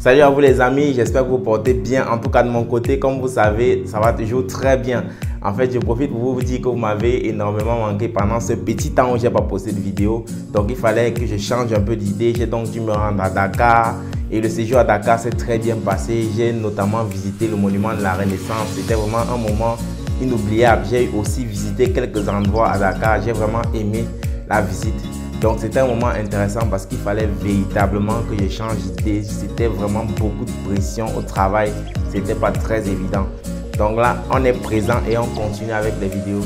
Salut à vous les amis, j'espère que vous portez bien. En tout cas de mon côté, comme vous savez, ça va toujours très bien. En fait, je profite pour vous dire que vous m'avez énormément manqué pendant ce petit temps où je n'ai pas posté de vidéo. Donc il fallait que je change un peu d'idée. J'ai donc dû me rendre à Dakar. Et le séjour à Dakar s'est très bien passé. J'ai notamment visité le monument de la Renaissance. C'était vraiment un moment inoubliable. J'ai aussi visité quelques endroits à Dakar. J'ai vraiment aimé la visite. Donc c'était un moment intéressant parce qu'il fallait véritablement que je change d'idée. C'était vraiment beaucoup de pression au travail. C'était pas très évident. Donc là, on est présent et on continue avec les vidéos.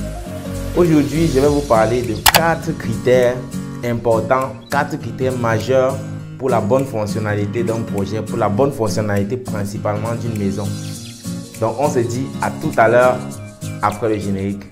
Aujourd'hui, je vais vous parler de 4 critères importants, 4 critères majeurs pour la bonne fonctionnalité d'un projet, pour la bonne fonctionnalité principalement d'une maison. Donc on se dit à tout à l'heure après le générique.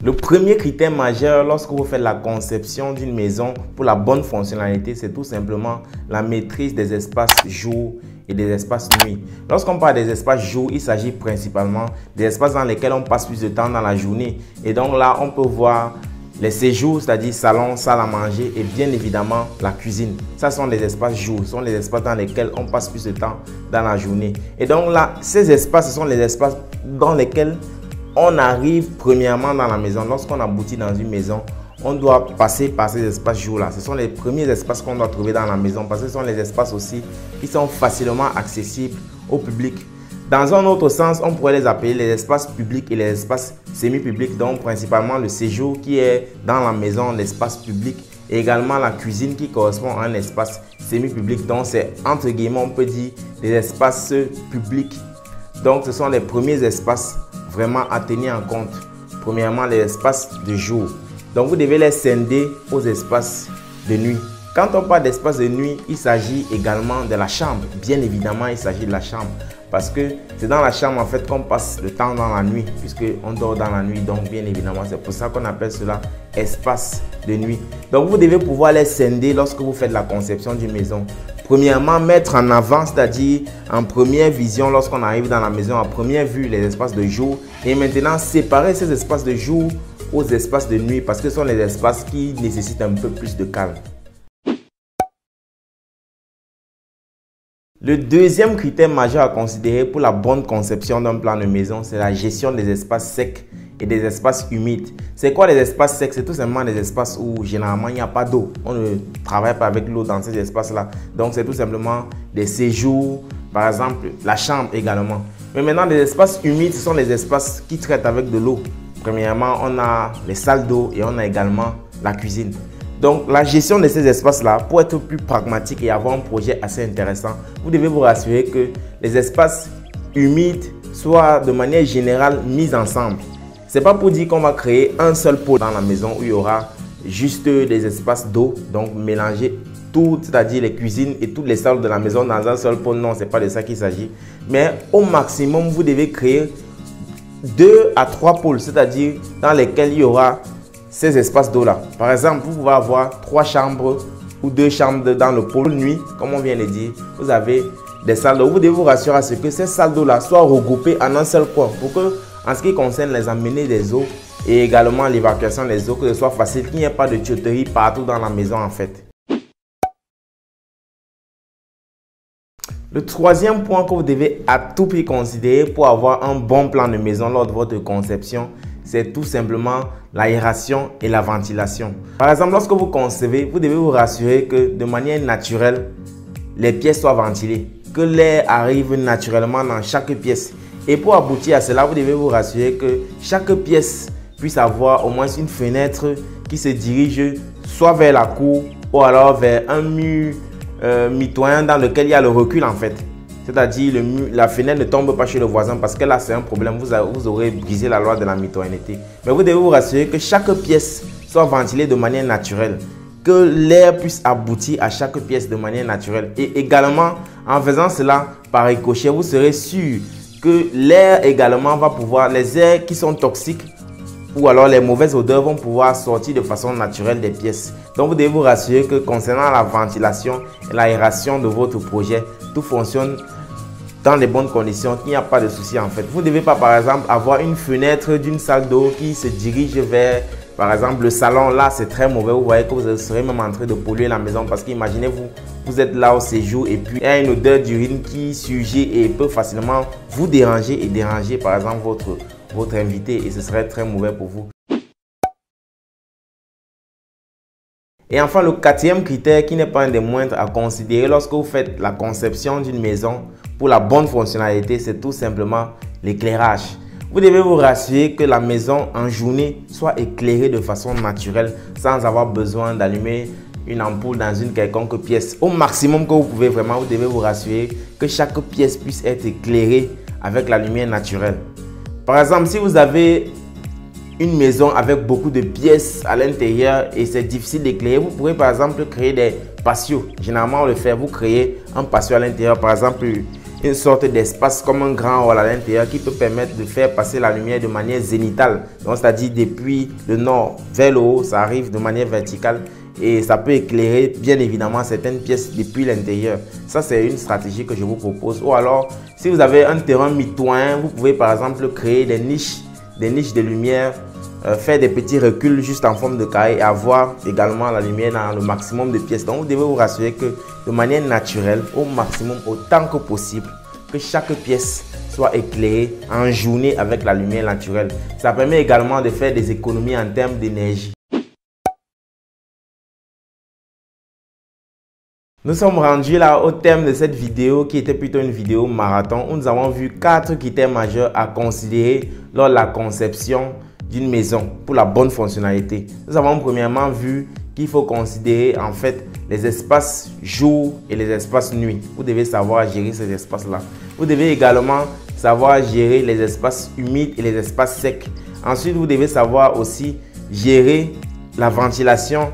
Le premier critère majeur lorsque vous faites la conception d'une maison pour la bonne fonctionnalité, c'est tout simplement la maîtrise des espaces jour et des espaces nuit. Lorsqu'on parle des espaces jour, il s'agit principalement des espaces dans lesquels on passe plus de temps dans la journée. Et donc là, on peut voir les séjours, c'est-à-dire salon, salle à manger et bien évidemment la cuisine. Ça sont les espaces jour, ce sont les espaces dans lesquels on passe plus de temps dans la journée. Et donc là, ces espaces, ce sont les espaces dans lesquels on arrive premièrement dans la maison. Lorsqu'on aboutit dans une maison, on doit passer par ces espaces jour-là. Ce sont les premiers espaces qu'on doit trouver dans la maison parce que ce sont les espaces aussi qui sont facilement accessibles au public. Dans un autre sens, on pourrait les appeler les espaces publics et les espaces semi-publics. Donc principalement le séjour qui est dans la maison, l'espace public, et également la cuisine qui correspond à un espace semi-public. Donc c'est entre guillemets, on peut dire des espaces publics. Donc ce sont les premiers espaces vraiment à tenir en compte. Premièrement, les espaces de jour. Donc vous devez les scinder aux espaces de nuit. Quand on parle d'espace de nuit, il s'agit également de la chambre. Bien évidemment, il s'agit de la chambre. Parce que c'est dans la chambre en fait qu'on passe le temps dans la nuit. Puisqu'on dort dans la nuit. Donc bien évidemment, c'est pour ça qu'on appelle cela espace de nuit. Donc vous devez pouvoir les scinder lorsque vous faites la conception d'une maison. Premièrement, mettre en avant, c'est-à-dire en première vision, lorsqu'on arrive dans la maison, en première vue, les espaces de jour. Et maintenant, séparer ces espaces de jour aux espaces de nuit parce que ce sont les espaces qui nécessitent un peu plus de calme. Le deuxième critère majeur à considérer pour la bonne conception d'un plan de maison, c'est la gestion des espaces secs et des espaces humides. C'est quoi les espaces secs? C'est tout simplement des espaces où généralement il n'y a pas d'eau. On ne travaille pas avec l'eau dans ces espaces-là. Donc c'est tout simplement des séjours, par exemple la chambre également. Mais maintenant les espaces humides, ce sont les espaces qui traitent avec de l'eau. Premièrement, on a les salles d'eau et on a également la cuisine. Donc la gestion de ces espaces-là, pour être plus pragmatique et avoir un projet assez intéressant, vous devez vous rassurer que les espaces humides soient de manière générale mis ensemble. Ce n'est pas pour dire qu'on va créer un seul pôle dans la maison où il y aura juste des espaces d'eau, donc mélanger tout, c'est-à-dire les cuisines et toutes les salles de la maison dans un seul pôle. Non, ce n'est pas de ça qu'il s'agit. Mais au maximum, vous devez créer 2 à 3 pôles, c'est-à-dire dans lesquels il y aura ces espaces d'eau-là. Par exemple, vous pouvez avoir 3 chambres ou 2 chambres dans le pôle nuit, comme on vient de dire. Vous avez des salles d'eau. Vous devez vous rassurer à ce que ces salles d'eau-là soient regroupées en un seul coin pour que, en ce qui concerne les amener des eaux et également l'évacuation des eaux, que ce soit facile, qu'il n'y ait pas de tuyauterie partout dans la maison en fait. Le troisième point que vous devez à tout prix considérer pour avoir un bon plan de maison lors de votre conception, c'est tout simplement l'aération et la ventilation. Par exemple, lorsque vous concevez, vous devez vous rassurer que de manière naturelle, les pièces soient ventilées, que l'air arrive naturellement dans chaque pièce. Et pour aboutir à cela, vous devez vous rassurer que chaque pièce puisse avoir au moins une fenêtre qui se dirige soit vers la cour ou alors vers un mur mitoyen dans lequel il y a le recul en fait. C'est-à-dire la fenêtre ne tombe pas chez le voisin parce que là c'est un problème, vous aurez brisé la loi de la mitoyenneté. Mais vous devez vous rassurer que chaque pièce soit ventilée de manière naturelle, que l'air puisse aboutir à chaque pièce de manière naturelle. Et également, en faisant cela par ricochet, vous serez sûr que l'air également va pouvoir, les airs qui sont toxiques ou alors les mauvaises odeurs vont pouvoir sortir de façon naturelle des pièces. Donc vous devez vous rassurer que concernant la ventilation et l'aération de votre projet, tout fonctionne dans les bonnes conditions, qu'il n'y a pas de souci en fait. Vous ne devez pas par exemple avoir une fenêtre d'une salle d'eau qui se dirige vers par exemple le salon. Là c'est très mauvais, vous voyez que vous serez même en train de polluer la maison parce qu'imaginez-vous, vous êtes là au séjour et puis il y a une odeur d'urine qui surgit et peut facilement vous déranger et déranger par exemple votre invité et ce serait très mauvais pour vous. Et enfin, le quatrième critère qui n'est pas un des moindres à considérer lorsque vous faites la conception d'une maison pour la bonne fonctionnalité, c'est tout simplement l'éclairage. Vous devez vous rassurer que la maison en journée soit éclairée de façon naturelle sans avoir besoin d'allumer une ampoule dans une quelconque pièce. Au maximum que vous pouvez vraiment, vous devez vous rassurer que chaque pièce puisse être éclairée avec la lumière naturelle. Par exemple, si vous avez une maison avec beaucoup de pièces à l'intérieur et c'est difficile d'éclairer, vous pourrez par exemple créer des patios. Généralement, on le fait, vous créez un patio à l'intérieur, par exemple une sorte d'espace comme un grand hall à l'intérieur qui peut permettre de faire passer la lumière de manière zénitale. Donc, c'est-à-dire depuis le nord vers le haut, ça arrive de manière verticale et ça peut éclairer bien évidemment certaines pièces depuis l'intérieur. Ça, c'est une stratégie que je vous propose. Ou alors, si vous avez un terrain mitoyen, vous pouvez par exemple créer des niches de lumière, faire des petits reculs juste en forme de carré et avoir également la lumière dans le maximum de pièces. Donc vous devez vous rassurer que de manière naturelle, au maximum, autant que possible, que chaque pièce soit éclairée en journée avec la lumière naturelle. Ça permet également de faire des économies en termes d'énergie. Nous sommes rendus là au terme de cette vidéo qui était plutôt une vidéo marathon où nous avons vu 4 critères majeurs à considérer lors de la conception d'une maison pour la bonne fonctionnalité. Nous avons premièrement vu qu'il faut considérer en fait les espaces jour et les espaces nuit. Vous devez savoir gérer ces espaces-là. Vous devez également savoir gérer les espaces humides et les espaces secs. Ensuite, vous devez savoir aussi gérer la ventilation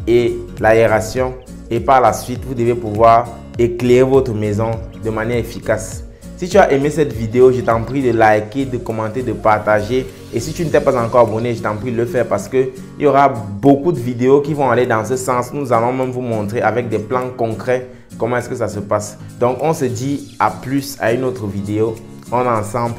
et l'aération. Et par la suite, vous devez pouvoir éclairer votre maison de manière efficace. Si tu as aimé cette vidéo, je t'en prie de liker, de commenter, de partager. Et si tu ne t'es pas encore abonné, je t'en prie de le faire parce qu'il y aura beaucoup de vidéos qui vont aller dans ce sens. Nous allons même vous montrer avec des plans concrets comment est-ce que ça se passe. Donc, on se dit à plus à une autre vidéo. On est ensemble.